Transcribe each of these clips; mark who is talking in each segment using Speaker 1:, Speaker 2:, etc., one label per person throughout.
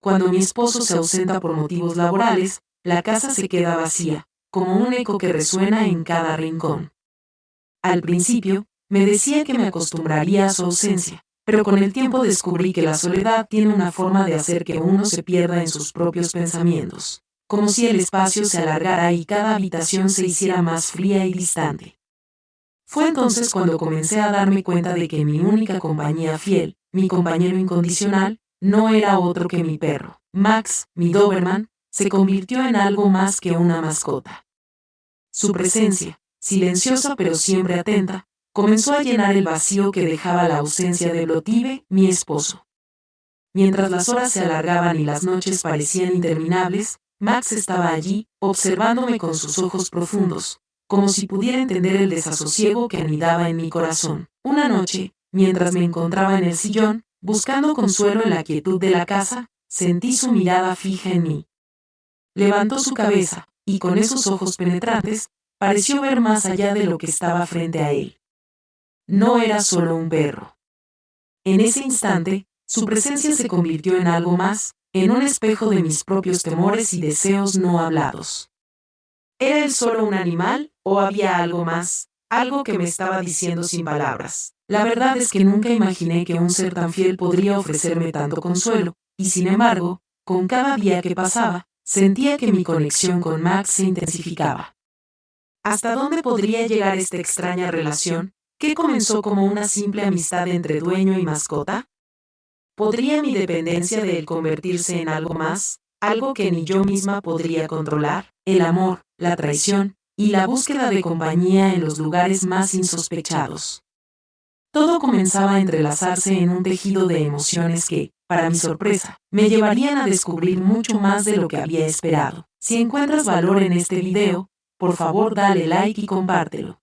Speaker 1: cuando mi esposo se ausenta por motivos laborales, la casa se queda vacía, como un eco que resuena en cada rincón. Al principio, me decía que me acostumbraría a su ausencia, pero con el tiempo descubrí que la soledad tiene una forma de hacer que uno se pierda en sus propios pensamientos, como si el espacio se alargara y cada habitación se hiciera más fría y distante. Fue entonces cuando comencé a darme cuenta de que mi única compañía fiel, mi compañero incondicional, no era otro que mi perro. Max, mi Doberman, se convirtió en algo más que una mascota. Su presencia, silenciosa pero siempre atenta, comenzó a llenar el vacío que dejaba la ausencia de Blotive, mi esposo. Mientras las horas se alargaban y las noches parecían interminables, Max estaba allí, observándome con sus ojos profundos, como si pudiera entender el desasosiego que anidaba en mi corazón. Una noche, mientras me encontraba en el sillón, buscando consuelo en la quietud de la casa, sentí su mirada fija en mí. Levantó su cabeza, y con esos ojos penetrantes, pareció ver más allá de lo que estaba frente a él. No era solo un perro. En ese instante, su presencia se convirtió en algo más, en un espejo de mis propios temores y deseos no hablados. ¿Era él solo un animal, o había algo más, algo que me estaba diciendo sin palabras? La verdad es que nunca imaginé que un ser tan fiel podría ofrecerme tanto consuelo, y sin embargo, con cada día que pasaba, sentía que mi conexión con Max se intensificaba. ¿Hasta dónde podría llegar esta extraña relación, que comenzó como una simple amistad entre dueño y mascota? ¿Podría mi dependencia de él convertirse en algo más, algo que ni yo misma podría controlar? El amor, la traición y la búsqueda de compañía en los lugares más insospechados. Todo comenzaba a entrelazarse en un tejido de emociones que, para mi sorpresa, me llevarían a descubrir mucho más de lo que había esperado. Si encuentras valor en este video, por favor dale like y compártelo.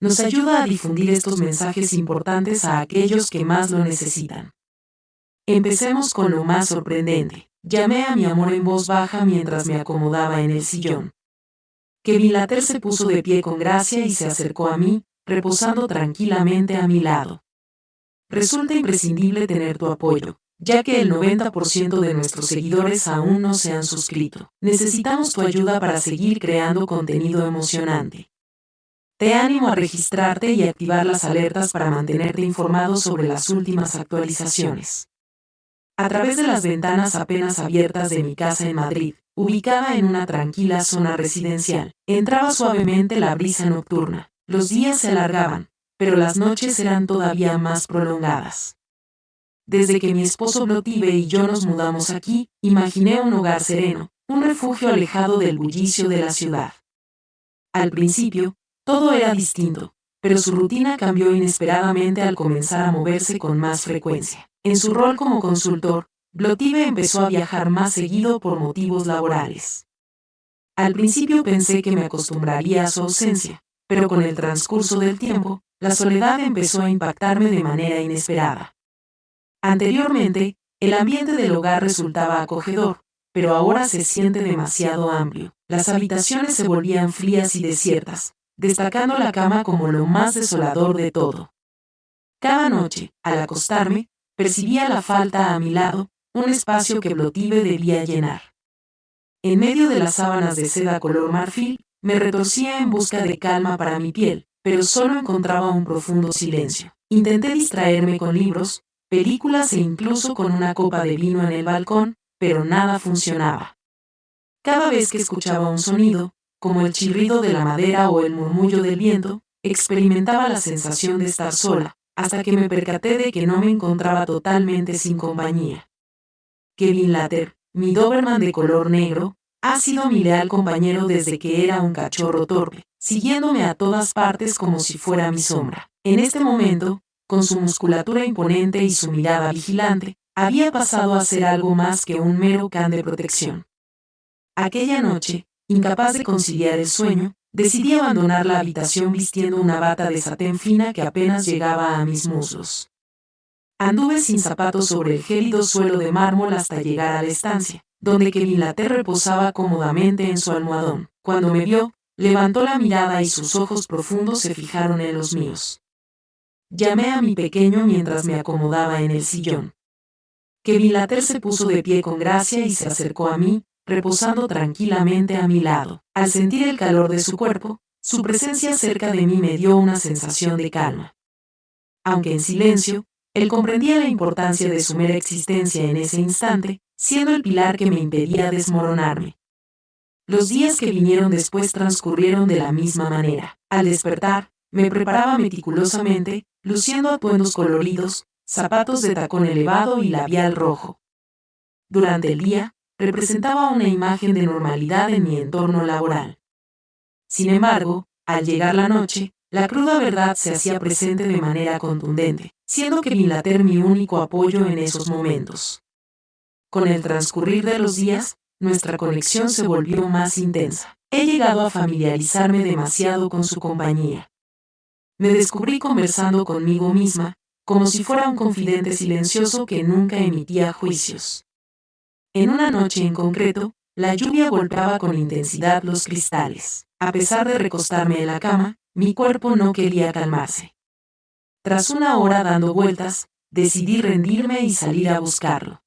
Speaker 1: Nos ayuda a difundir estos mensajes importantes a aquellos que más lo necesitan. Empecemos con lo más sorprendente. Llamé a mi amor en voz baja mientras me acomodaba en el sillón. Kevin Latter se puso de pie con gracia y se acercó a mí, reposando tranquilamente a mi lado. Resulta imprescindible tener tu apoyo, ya que el 90% de nuestros seguidores aún no se han suscrito. Necesitamos tu ayuda para seguir creando contenido emocionante. Te animo a registrarte y activar las alertas para mantenerte informado sobre las últimas actualizaciones. A través de las ventanas apenas abiertas de mi casa en Madrid, ubicada en una tranquila zona residencial, entraba suavemente la brisa nocturna. Los días se alargaban, pero las noches eran todavía más prolongadas. Desde que mi esposo Blotive y yo nos mudamos aquí, imaginé un hogar sereno, un refugio alejado del bullicio de la ciudad. Al principio, todo era distinto, pero su rutina cambió inesperadamente al comenzar a moverse con más frecuencia. En su rol como consultor, Blotive empezó a viajar más seguido por motivos laborales. Al principio pensé que me acostumbraría a su ausencia, pero con el transcurso del tiempo, la soledad empezó a impactarme de manera inesperada. Anteriormente, el ambiente del hogar resultaba acogedor, pero ahora se siente demasiado amplio. Las habitaciones se volvían frías y desiertas, destacando la cama como lo más desolador de todo. Cada noche, al acostarme, percibía la falta a mi lado, un espacio que Blotive debía llenar. En medio de las sábanas de seda color marfil, me retorcía en busca de calma para mi piel, pero solo encontraba un profundo silencio. Intenté distraerme con libros, películas e incluso con una copa de vino en el balcón, pero nada funcionaba. Cada vez que escuchaba un sonido, como el chirrido de la madera o el murmullo del viento, experimentaba la sensación de estar sola, hasta que me percaté de que no me encontraba totalmente sin compañía. Kevin Latter, mi Doberman de color negro, ha sido mi leal compañero desde que era un cachorro torpe, siguiéndome a todas partes como si fuera mi sombra. En este momento, con su musculatura imponente y su mirada vigilante, había pasado a ser algo más que un mero can de protección. Aquella noche, incapaz de conciliar el sueño, decidí abandonar la habitación vistiendo una bata de satén fina que apenas llegaba a mis muslos. Anduve sin zapatos sobre el gélido suelo de mármol hasta llegar a la estancia, donde Kevin Latter reposaba cómodamente en su almohadón. Cuando me vio, levantó la mirada y sus ojos profundos se fijaron en los míos. Llamé a mi pequeño mientras me acomodaba en el sillón. Kevin Latter se puso de pie con gracia y se acercó a mí, reposando tranquilamente a mi lado. Al sentir el calor de su cuerpo, su presencia cerca de mí me dio una sensación de calma. Aunque en silencio, él comprendía la importancia de su mera existencia en ese instante, siendo el pilar que me impedía desmoronarme. Los días que vinieron después transcurrieron de la misma manera. Al despertar, me preparaba meticulosamente, luciendo atuendos coloridos, zapatos de tacón elevado y labial rojo. Durante el día, representaba una imagen de normalidad en mi entorno laboral. Sin embargo, al llegar la noche, la cruda verdad se hacía presente de manera contundente, siendo Kevin Latter mi único apoyo en esos momentos. Con el transcurrir de los días, nuestra conexión se volvió más intensa. He llegado a familiarizarme demasiado con su compañía. Me descubrí conversando conmigo misma, como si fuera un confidente silencioso que nunca emitía juicios. En una noche en concreto, la lluvia golpeaba con intensidad los cristales. A pesar de recostarme en la cama, mi cuerpo no quería calmarse. Tras una hora dando vueltas, decidí rendirme y salir a buscarlo.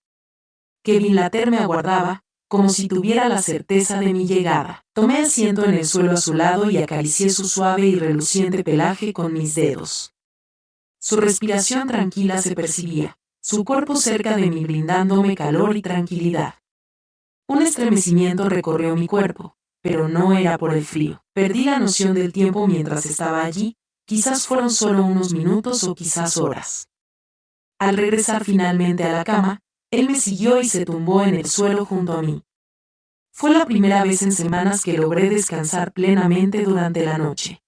Speaker 1: Kevin Latter me aguardaba, como si tuviera la certeza de mi llegada. Tomé asiento en el suelo a su lado y acaricié su suave y reluciente pelaje con mis dedos. Su respiración tranquila se percibía, su cuerpo cerca de mí brindándome calor y tranquilidad. Un estremecimiento recorrió mi cuerpo, pero no era por el frío. Perdí la noción del tiempo mientras estaba allí, quizás fueron solo unos minutos o quizás horas. Al regresar finalmente a la cama, él me siguió y se tumbó en el suelo junto a mí. Fue la primera vez en semanas que logré descansar plenamente durante la noche.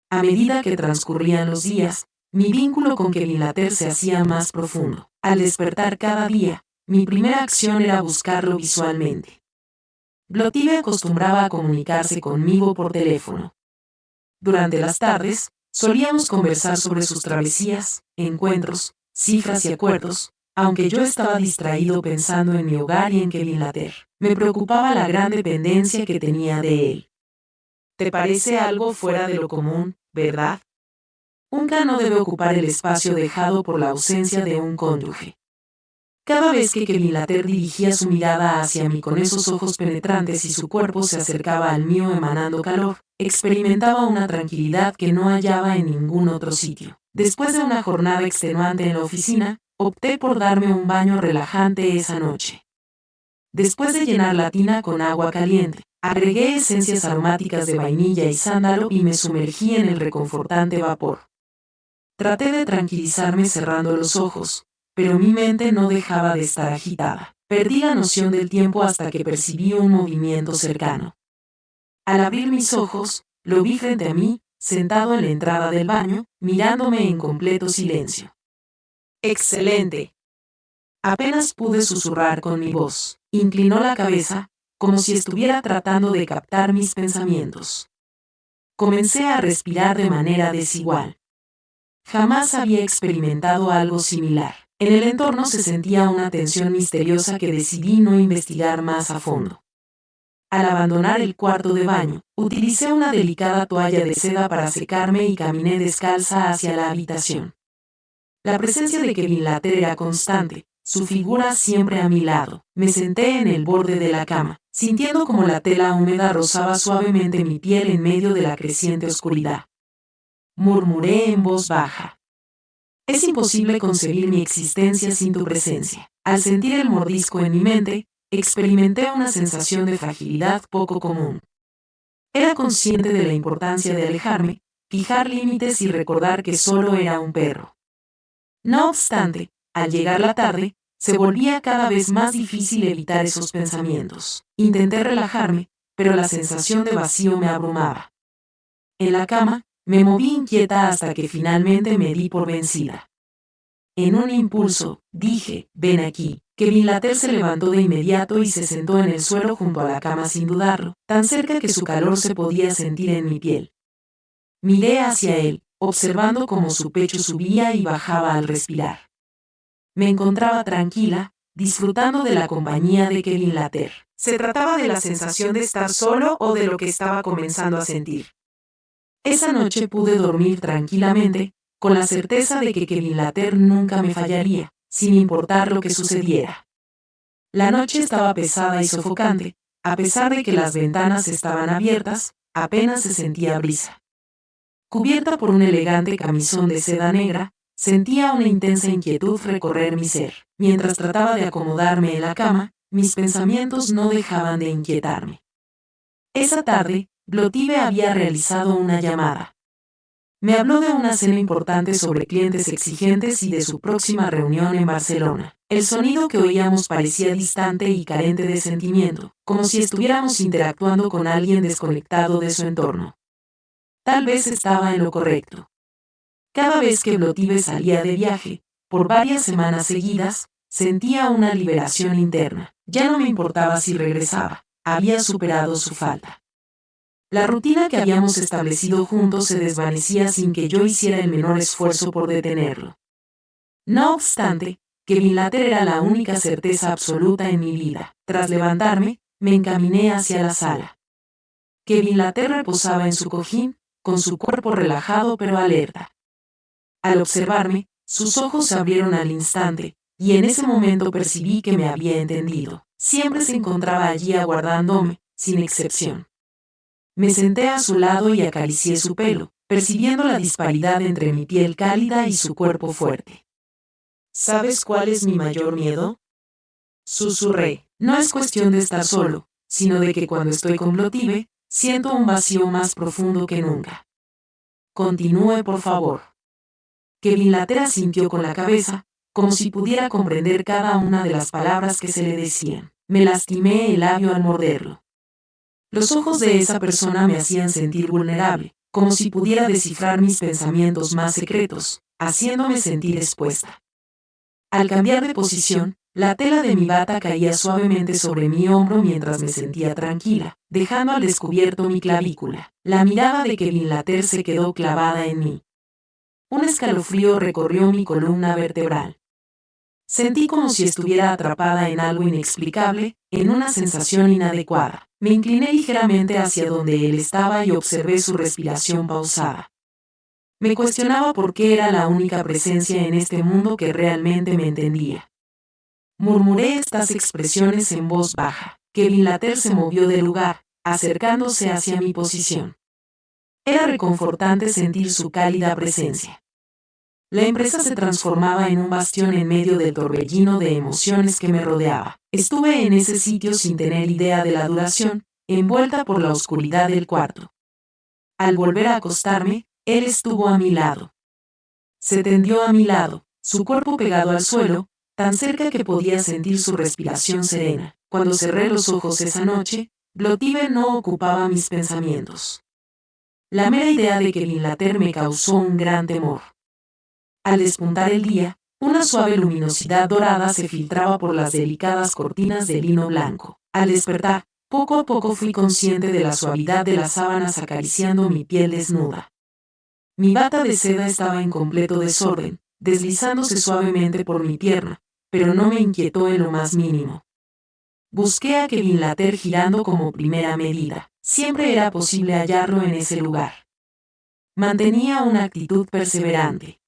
Speaker 1: A medida que transcurrían los días, mi vínculo con Kevin Latter se hacía más profundo. Al despertar cada día, mi primera acción era buscarlo visualmente. Blotive acostumbraba a comunicarse conmigo por teléfono. Durante las tardes, solíamos conversar sobre sus travesías, encuentros, cifras y acuerdos, aunque yo estaba distraído pensando en mi hogar y en Kevin Latter. Me preocupaba la gran dependencia que tenía de él. ¿Te parece algo fuera de lo común, verdad? Un can no debe ocupar el espacio dejado por la ausencia de un cónyuge. Cada vez que Kevin Latter dirigía su mirada hacia mí con esos ojos penetrantes y su cuerpo se acercaba al mío emanando calor, experimentaba una tranquilidad que no hallaba en ningún otro sitio. Después de una jornada extenuante en la oficina, opté por darme un baño relajante esa noche. Después de llenar la tina con agua caliente, agregué esencias aromáticas de vainilla y sándalo y me sumergí en el reconfortante vapor. Traté de tranquilizarme cerrando los ojos, pero mi mente no dejaba de estar agitada. Perdí la noción del tiempo hasta que percibí un movimiento cercano. Al abrir mis ojos, lo vi frente a mí, sentado en la entrada del baño, mirándome en completo silencio. ¡Excelente! Apenas pude susurrar con mi voz. Inclinó la cabeza, como si estuviera tratando de captar mis pensamientos. Comencé a respirar de manera desigual. Jamás había experimentado algo similar. En el entorno se sentía una tensión misteriosa que decidí no investigar más a fondo. Al abandonar el cuarto de baño, utilicé una delicada toalla de seda para secarme y caminé descalza hacia la habitación. La presencia de Kevin Latter era constante, su figura siempre a mi lado. Me senté en el borde de la cama, sintiendo como la tela húmeda rozaba suavemente mi piel en medio de la creciente oscuridad. Murmuré en voz baja. Es imposible concebir mi existencia sin tu presencia. Al sentir el mordisco en mi mente, experimenté una sensación de fragilidad poco común. Era consciente de la importancia de alejarme, fijar límites y recordar que solo era un perro. No obstante, al llegar la tarde, se volvía cada vez más difícil evitar esos pensamientos. Intenté relajarme, pero la sensación de vacío me abrumaba. En la cama, me moví inquieta hasta que finalmente me di por vencida. En un impulso, dije, ven aquí. Kevin Latter se levantó de inmediato y se sentó en el suelo junto a la cama sin dudarlo, tan cerca que su calor se podía sentir en mi piel. Miré hacia él, observando cómo su pecho subía y bajaba al respirar. Me encontraba tranquila, disfrutando de la compañía de Kevin Latter. ¿Se trataba de la sensación de estar solo o de lo que estaba comenzando a sentir? Esa noche pude dormir tranquilamente, con la certeza de que Kevin Latter nunca me fallaría, sin importar lo que sucediera. La noche estaba pesada y sofocante. A pesar de que las ventanas estaban abiertas, apenas se sentía brisa. Cubierta por un elegante camisón de seda negra, sentía una intensa inquietud recorrer mi ser. Mientras trataba de acomodarme en la cama, mis pensamientos no dejaban de inquietarme. Esa tarde, Blotive había realizado una llamada. Me habló de una cena importante sobre clientes exigentes y de su próxima reunión en Barcelona. El sonido que oíamos parecía distante y carente de sentimiento, como si estuviéramos interactuando con alguien desconectado de su entorno. Tal vez estaba en lo correcto. Cada vez que Blotive salía de viaje, por varias semanas seguidas, sentía una liberación interna. Ya no me importaba si regresaba, había superado su falta. La rutina que habíamos establecido juntos se desvanecía sin que yo hiciera el menor esfuerzo por detenerlo. No obstante, que Bin Laden era la única certeza absoluta en mi vida. Tras levantarme, me encaminé hacia la sala. Que Bin Laden reposaba en su cojín, con su cuerpo relajado pero alerta. Al observarme, sus ojos se abrieron al instante, y en ese momento percibí que me había entendido. Siempre se encontraba allí aguardándome, sin excepción. Me senté a su lado y acaricié su pelo, percibiendo la disparidad entre mi piel cálida y su cuerpo fuerte. ¿Sabes cuál es mi mayor miedo? Susurré. No es cuestión de estar solo, sino de que cuando estoy con Blotive, siento un vacío más profundo que nunca. Continúe, por favor. Que Bin Laden asintió con la cabeza, como si pudiera comprender cada una de las palabras que se le decían. Me lastimé el labio al morderlo. Los ojos de esa persona me hacían sentir vulnerable, como si pudiera descifrar mis pensamientos más secretos, haciéndome sentir expuesta. Al cambiar de posición, la tela de mi bata caía suavemente sobre mi hombro mientras me sentía tranquila, dejando al descubierto mi clavícula. La mirada de que Bin Laden se quedó clavada en mí. Un escalofrío recorrió mi columna vertebral. Sentí como si estuviera atrapada en algo inexplicable, en una sensación inadecuada. Me incliné ligeramente hacia donde él estaba y observé su respiración pausada. Me cuestionaba por qué era la única presencia en este mundo que realmente me entendía. Murmuré estas expresiones en voz baja. Que Bin Laden se movió del lugar, acercándose hacia mi posición. Era reconfortante sentir su cálida presencia. La empresa se transformaba en un bastión en medio del torbellino de emociones que me rodeaba. Estuve en ese sitio sin tener idea de la duración, envuelta por la oscuridad del cuarto. Al volver a acostarme, él estuvo a mi lado. Se tendió a mi lado, su cuerpo pegado al suelo, tan cerca que podía sentir su respiración serena. Cuando cerré los ojos esa noche, Blotive no ocupaba mis pensamientos. La mera idea de que Bin Laden me causó un gran temor. Al despuntar el día, una suave luminosidad dorada se filtraba por las delicadas cortinas de lino blanco. Al despertar, poco a poco fui consciente de la suavidad de las sábanas acariciando mi piel desnuda. Mi bata de seda estaba en completo desorden, deslizándose suavemente por mi pierna, pero no me inquietó en lo más mínimo. Busqué a que Bin Laden girando como primera medida. Siempre era posible hallarlo en ese lugar. Mantenía una actitud perseverante.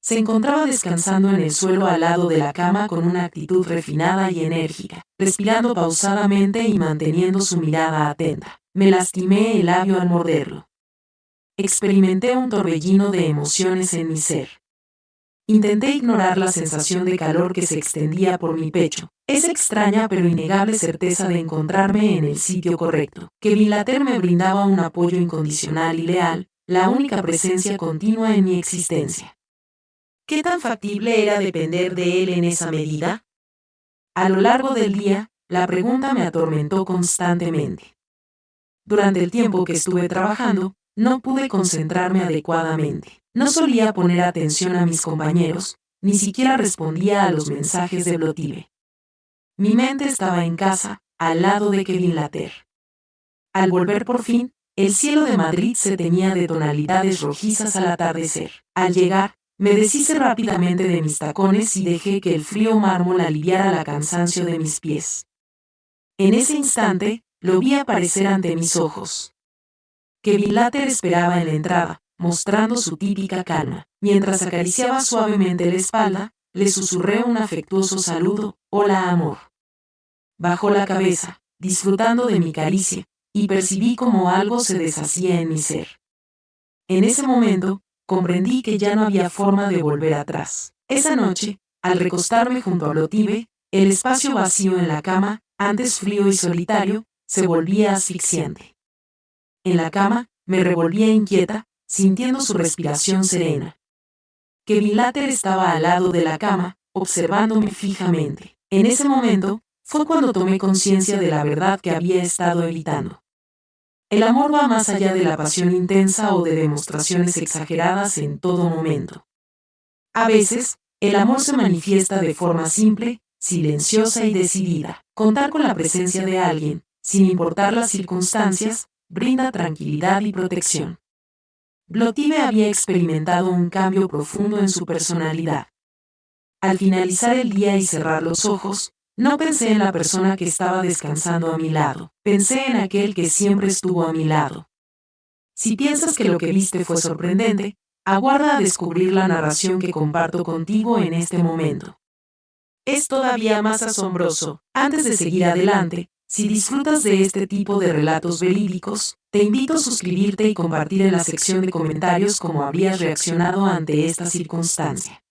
Speaker 1: Se encontraba descansando en el suelo al lado de la cama con una actitud refinada y enérgica, respirando pausadamente y manteniendo su mirada atenta. Me lastimé el labio al morderlo. Experimenté un torbellino de emociones en mi ser. Intenté ignorar la sensación de calor que se extendía por mi pecho, esa extraña pero innegable certeza de encontrarme en el sitio correcto, que Bin Laden me brindaba un apoyo incondicional y leal, la única presencia continua en mi existencia. ¿Qué tan factible era depender de él en esa medida? A lo largo del día, la pregunta me atormentó constantemente. Durante el tiempo que estuve trabajando, no pude concentrarme adecuadamente. No solía poner atención a mis compañeros, ni siquiera respondía a los mensajes de Blotive. Mi mente estaba en casa, al lado de Bin Laden. Al volver por fin, el cielo de Madrid se teñía de tonalidades rojizas al atardecer. Al llegar, me deshice rápidamente de mis tacones y dejé que el frío mármol aliviara el cansancio de mis pies. En ese instante, lo vi aparecer ante mis ojos. Que Bin Laden esperaba en la entrada, mostrando su típica calma. Mientras acariciaba suavemente la espalda, le susurré un afectuoso saludo, hola amor. Bajó la cabeza, disfrutando de mi caricia, y percibí como algo se deshacía en mi ser. En ese momento, comprendí que ya no había forma de volver atrás. Esa noche, al recostarme junto a Blotive, el espacio vacío en la cama, antes frío y solitario, se volvía asfixiante. En la cama, me revolvía inquieta, sintiendo su respiración serena. Kevin Latter estaba al lado de la cama, observándome fijamente. En ese momento, fue cuando tomé conciencia de la verdad que había estado evitando. El amor va más allá de la pasión intensa o de demostraciones exageradas en todo momento. A veces, el amor se manifiesta de forma simple, silenciosa y decidida. Contar con la presencia de alguien, sin importar las circunstancias, brinda tranquilidad y protección. Blotive había experimentado un cambio profundo en su personalidad. Al finalizar el día y cerrar los ojos, no pensé en la persona que estaba descansando a mi lado, pensé en aquel que siempre estuvo a mi lado. Si piensas que lo que viste fue sorprendente, aguarda a descubrir la narración que comparto contigo en este momento. Es todavía más asombroso. Antes de seguir adelante, si disfrutas de este tipo de relatos verídicos, te invito a suscribirte y compartir en la sección de comentarios cómo habrías reaccionado ante esta circunstancia.